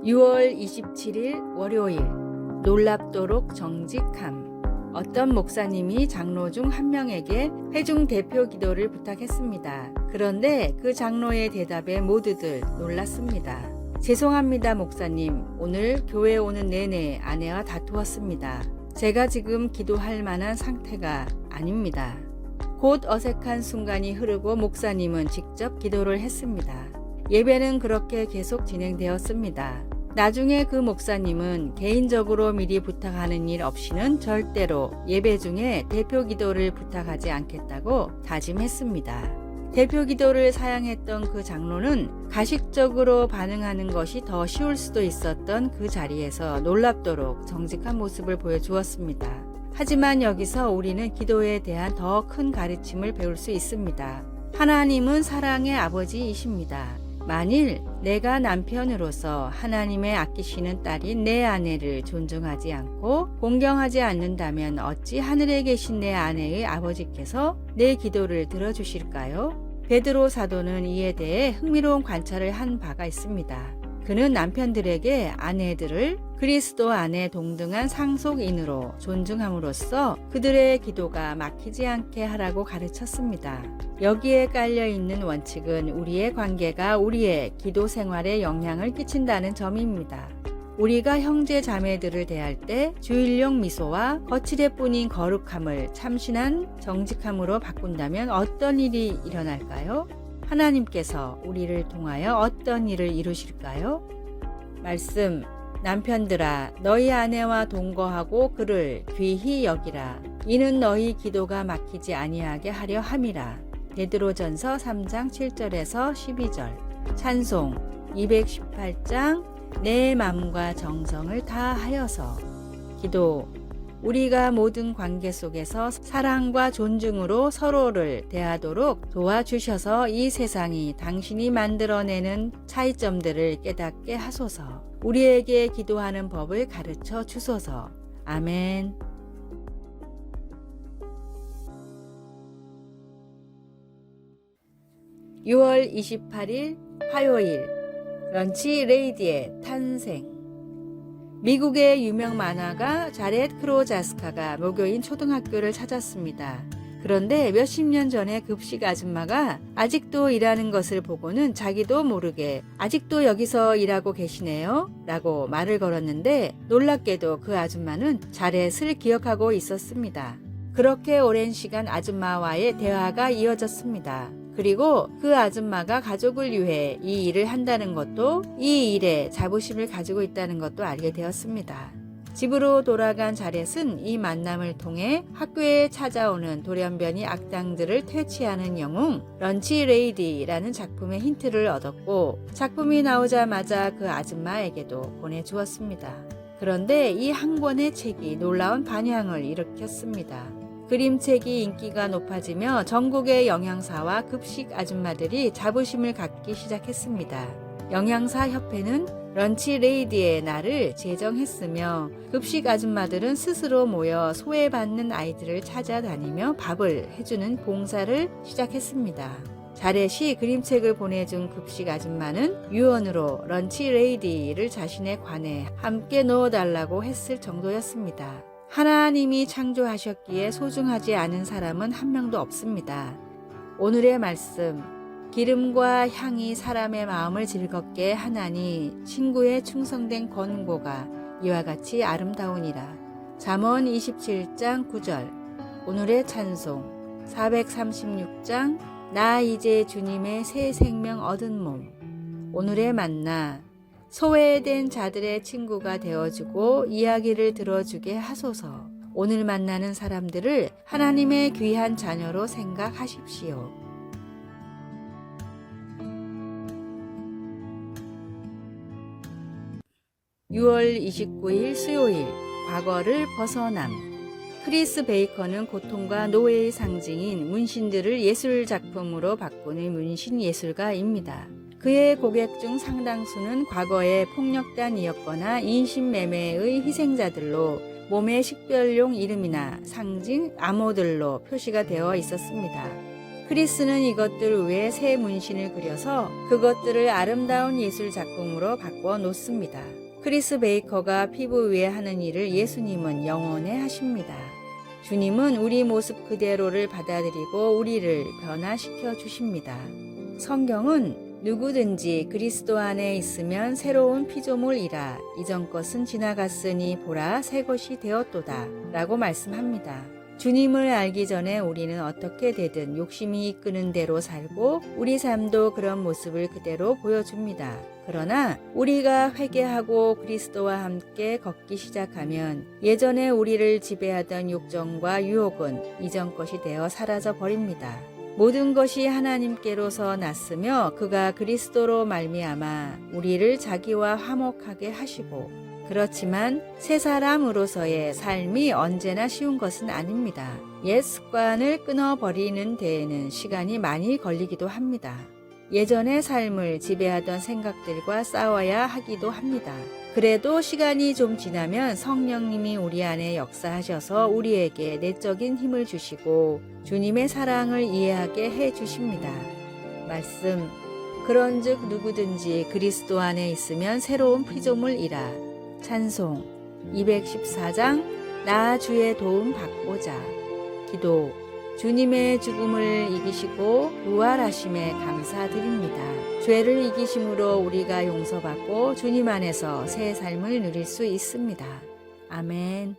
6월 27일 월요일 놀랍도록 정직함. 어떤 목사님이 장로 중 한 명에게 회중 대표 기도를 부탁했습니다. 그런데 그 장로의 대답에 모두들 놀랐습니다. 죄송합니다, 목사님. 오늘 교회 오는 내내 아내와 다투었습니다. 제가 지금 기도할 만한 상태가 아닙니다. 곧 어색한 순간이 흐르고 목사님은 직접 기도를 했습니다. 예배는 그렇게 계속 진행되었습니다. 나중에 그 목사님은 개인적으로 미리 부탁하는 일 없이는 절대로 예배 중에 대표 기도를 부탁하지 않겠다고 다짐했습니다. 대표 기도를 사양했던 그 장로는 가식적으로 반응하는 것이 더 쉬울 수도 있었던 그 자리에서 놀랍도록 정직한 모습을 보여주었습니다. 하지만 여기서 우리는 기도에 대한 더 큰 가르침을 배울 수 있습니다. 하나님은 사랑의 아버지이십니다. 만일 내가 남편으로서 하나님의 아끼시는 딸인 내 아내를 존중하지 않고 공경하지 않는다면 어찌 하늘에 계신 내 아내의 아버지께서 내 기도를 들어주실까요? 베드로 사도는 이에 대해 흥미로운 관찰을 한 바가 있습니다. 그는 남편들에게 아내들을 그리스도 안에 동등한 상속인으로 존중함으로써 그들의 기도가 막히지 않게 하라고 가르쳤습니다. 여기에 깔려있는 원칙은 우리의 관계가 우리의 기도 생활에 영향을 끼친다는 점입니다. 우리가 형제 자매들을 대할 때 주일용 미소와 거칠애뿐인 거룩함을 참신한 정직함으로 바꾼다면 어떤 일이 일어날까요? 하나님께서 우리를 통하여 어떤 일을 이루실까요? 말씀, 남편들아 너희 아내와 동거하고 그를 귀히 여기라. 이는 너희 기도가 막히지 아니하게 하려 함이라. 베드로전서 3장 7절에서 12절. 찬송 218장 내 맘과 정성을 다하여서. 기도. 우리가 모든 관계 속에서 사랑과 존중으로 서로를 대하도록 도와주셔서 이 세상이 당신이 만들어내는 차이점들을 깨닫게 하소서. 우리에게 기도하는 법을 가르쳐 주소서. 아멘. (6월 28일) 화요일 런치 레이디의 탄생. 미국의 유명 만화가 자렛 크로자스카가 모교인 초등학교를 찾았습니다. 그런데 몇십 년 전에 급식 아줌마가 아직도 일하는 것을 보고는 자기도 모르게 아직도 여기서 일하고 계시네요 라고 말을 걸었는데 놀랍게도 그 아줌마는 자렛을 기억하고 있었습니다. 그렇게 오랜 시간 아줌마와의 대화가 이어졌습니다. 그리고 그 아줌마가 가족을 위해 이 일을 한다는 것도 이 일에 자부심을 가지고 있다는 것도 알게 되었습니다. 집으로 돌아간 자렛은 이 만남을 통해 학교에 찾아오는 돌연변이 악당들을 퇴치하는 영웅 런치 레이디라는 작품의 힌트를 얻었고 작품이 나오자마자 그 아줌마에게도 보내주었습니다. 그런데 이 한 권의 책이 놀라운 반향을 일으켰습니다. 그림책이 인기가 높아지며 전국의 영양사와 급식 아줌마들이 자부심을 갖기 시작했습니다. 영양사협회는 런치 레이디의 날을 제정했으며 급식 아줌마들은 스스로 모여 소외받는 아이들을 찾아다니며 밥을 해주는 봉사를 시작했습니다. 자렛이 그림책을 보내준 급식 아줌마는 유언으로 런치 레이디를 자신의 관에 함께 넣어달라고 했을 정도였습니다. 하나님이 창조하셨기에 소중하지 않은 사람은 한 명도 없습니다. 오늘의 말씀, 기름과 향이 사람의 마음을 즐겁게 하나니 친구의 충성된 권고가 이와 같이 아름다우니라. 잠언 27장 9절. 오늘의 찬송 436장 나 이제 주님의 새 생명 얻은 몸. 오늘의 만나 소외된 자들의 친구가 되어주고 이야기를 들어주게 하소서. 오늘 만나는 사람들을 하나님의 귀한 자녀로 생각하십시오. (6월 29일) 수요일 과거를 벗어남. 크리스 베이커는 고통과 노예의 상징인 문신들을 예술 작품으로 바꾸는 문신 예술가입니다. 그의 고객 중 상당수는 과거에 폭력단이었거나 인신매매의 희생자들로 몸에 식별용 이름이나 상징 암호들로 표시가 되어 있었습니다. 크리스는 이것들 외에 새 문신을 그려서 그것들을 아름다운 예술 작품으로 바꿔 놓습니다. 크리스 베이커가 피부 위에 하는 일을 예수님은 영원해 하십니다. 주님은 우리 모습 그대로를 받아들이고 우리를 변화시켜 주십니다. 성경은 누구든지 그리스도 안에 있으면 새로운 피조물이라 이전 것은 지나갔으니 보라 새 것이 되었도다 라고 말씀합니다. 주님을 알기 전에 우리는 어떻게 되든 욕심이 이끄는 대로 살고 우리 삶도 그런 모습을 그대로 보여줍니다. 그러나 우리가 회개하고 그리스도와 함께 걷기 시작하면 예전에 우리를 지배하던 욕정과 유혹은 이전 것이 되어 사라져 버립니다. 모든 것이 하나님께로서 났으며 그가 그리스도로 말미암아 우리를 자기와 화목하게 하시고 그렇지만 새 사람으로서의 삶이 언제나 쉬운 것은 아닙니다. 옛 습관을 끊어버리는 데에는 시간이 많이 걸리기도 합니다. 예전의 삶을 지배하던 생각들과 싸워야 하기도 합니다. 그래도 시간이 좀 지나면 성령님이 우리 안에 역사하셔서 우리에게 내적인 힘을 주시고 주님의 사랑을 이해하게 해 주십니다. 말씀 그런즉 누구든지 그리스도 안에 있으면 새로운 피조물이라. 찬송 214장 나 주의 도움 받고자. 기도 주님의 죽음을 이기시고 부활하심에 감사드립니다. 죄를 이기심으로 우리가 용서받고 주님 안에서 새 삶을 누릴 수 있습니다. 아멘.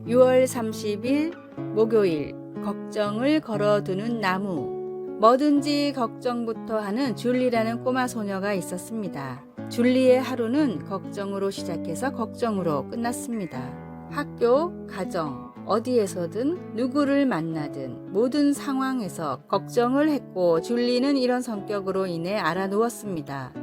6월 30일 목요일 걱정을 걸어두는 나무. 뭐든지 걱정부터 하는 줄리라는 꼬마 소녀가 있었습니다. 줄리의 하루는 걱정으로 시작해서 걱정으로 끝났습니다. 학교, 가정, 어디에서든 누구를 만나든 모든 상황에서 걱정을 했고 줄리는 이런 성격으로 인해 알아누웠습니다.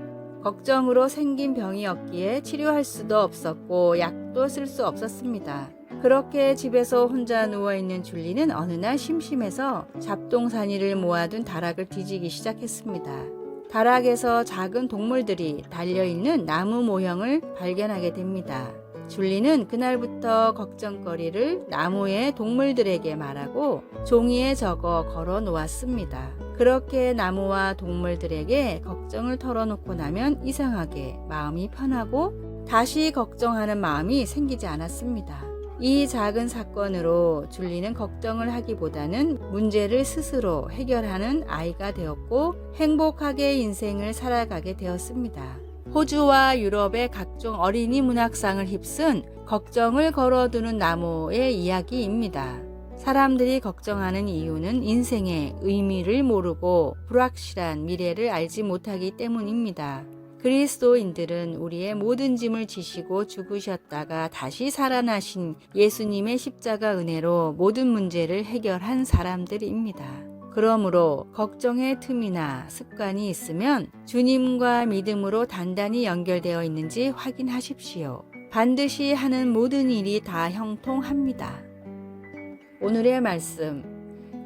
걱정으로 생긴 병이었기에 치료할 수도 없었고 약도 쓸 수 없었습니다. 그렇게 집에서 혼자 누워있는 줄리는 어느 날 심심해서 잡동사니를 모아둔 다락을 뒤지기 시작했습니다. 다락에서 작은 동물들이 달려있는 나무 모형을 발견하게 됩니다. 줄리는 그날부터 걱정거리를 나무의 동물들에게 말하고 종이에 적어 걸어 놓았습니다. 그렇게 나무와 동물들에게 걱정을 털어놓고 나면 이상하게 마음이 편하고 다시 걱정하는 마음이 생기지 않았습니다. 이 작은 사건으로 줄리는 걱정을 하기보다는 문제를 스스로 해결하는 아이가 되었고 행복하게 인생을 살아가게 되었습니다. 호주와 유럽의 각종 어린이 문학상을 휩쓴 걱정을 걸어두는 나무의 이야기입니다. 사람들이 걱정하는 이유는 인생의 의미를 모르고 불확실한 미래를 알지 못하기 때문입니다. 그리스도인들은 우리의 모든 짐을 지시고 죽으셨다가 다시 살아나신 예수님의 십자가 은혜로 모든 문제를 해결한 사람들입니다. 그러므로 걱정의 틈이나 습관이 있으면 주님과 믿음으로 단단히 연결되어 있는지 확인하십시오. 반드시 하는 모든 일이 다 형통합니다. 오늘의 말씀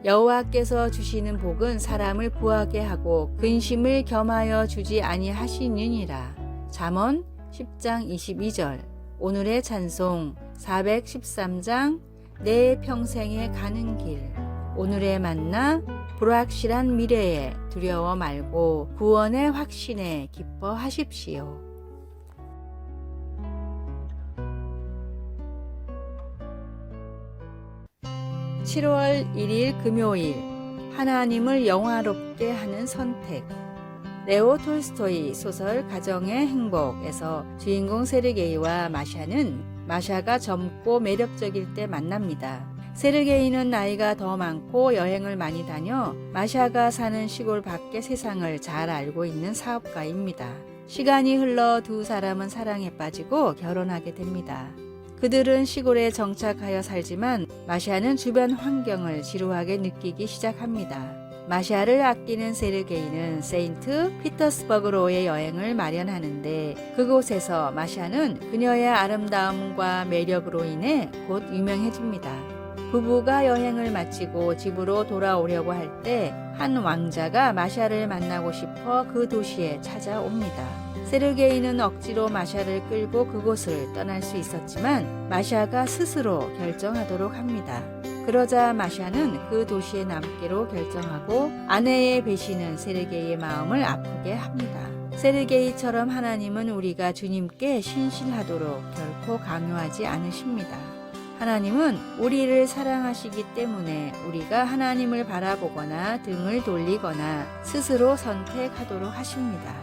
여호와께서 주시는 복은 사람을 부하게 하고 근심을 겸하여 주지 아니하시느니라. 잠언 10장 22절. 오늘의 찬송 413장 내 평생에 가는 길. 오늘의 만나 불확실한 미래에 두려워 말고 구원의 확신에 기뻐하십시오. 7월 1일 금요일 하나님을 영화롭게 하는 선택. 레오 톨스토이 소설 가정의 행복에서 주인공 세르게이와 마샤는 마샤가 젊고 매력적일 때 만납니다. 세르게이는 나이가 더 많고 여행을 많이 다녀 마샤가 사는 시골 밖의 세상을 잘 알고 있는 사업가입니다. 시간이 흘러 두 사람은 사랑에 빠지고 결혼하게 됩니다. 그들은 시골에 정착하여 살지만 마샤는 주변 환경을 지루하게 느끼기 시작합니다. 마샤를 아끼는 세르게이는 세인트 피터스버그로의 여행을 마련하는데 그곳에서 마샤는 그녀의 아름다움과 매력으로 인해 곧 유명해집니다. 부부가 여행을 마치고 집으로 돌아오려고 할 때 한 왕자가 마샤를 만나고 싶어 그 도시에 찾아옵니다. 세르게이는 억지로 마샤를 끌고 그곳을 떠날 수 있었지만 마샤가 스스로 결정하도록 합니다. 그러자 마샤는 그 도시에 남기로 결정하고 아내의 배신은 세르게이의 마음을 아프게 합니다. 세르게이처럼 하나님은 우리가 주님께 신실하도록 결코 강요하지 않으십니다. 하나님은 우리를 사랑하시기 때문에 우리가 하나님을 바라보거나 등을 돌리거나 스스로 선택하도록 하십니다.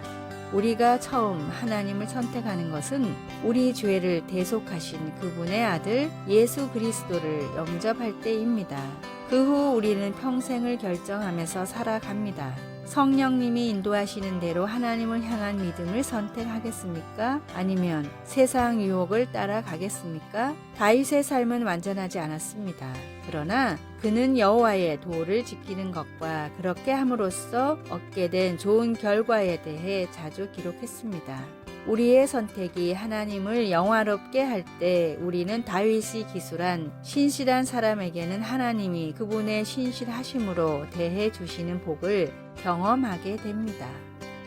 우리가 처음 하나님을 선택하는 것은 우리 죄를 대속하신 그분의 아들 예수 그리스도를 영접할 때입니다. 그 후 우리는 평생을 결정하면서 살아갑니다. 성령님이 인도하시는 대로 하나님을 향한 믿음을 선택하겠습니까? 아니면 세상 유혹을 따라가겠습니까? 다윗의 삶은 완전하지 않았습니다. 그러나 그는 여호와의 도를 지키는 것과 그렇게 함으로써 얻게 된 좋은 결과에 대해 자주 기록했습니다. 우리의 선택이 하나님을 영화롭게 할 때 우리는 다윗이 기술한 신실한 사람에게는 하나님이 그분의 신실하심으로 대해 주시는 복을 경험하게 됩니다.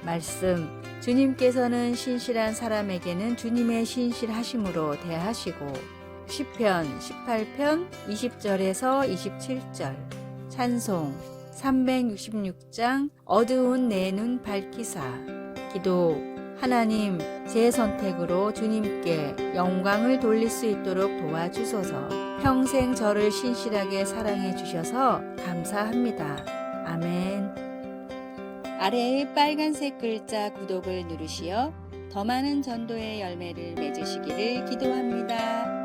말씀, 주님께서는 신실한 사람에게는 주님의 신실하심으로 대하시고 시편 18편 20절에서 27절 찬송 366장 어두운 내 눈 밝히사 기도 하나님, 제 선택으로 주님께 영광을 돌릴 수 있도록 도와주소서. 평생 저를 신실하게 사랑해 주셔서 감사합니다. 아멘. 아래의 빨간색 글자 구독을 누르시어 더 많은 전도의 열매를 맺으시기를 기도합니다.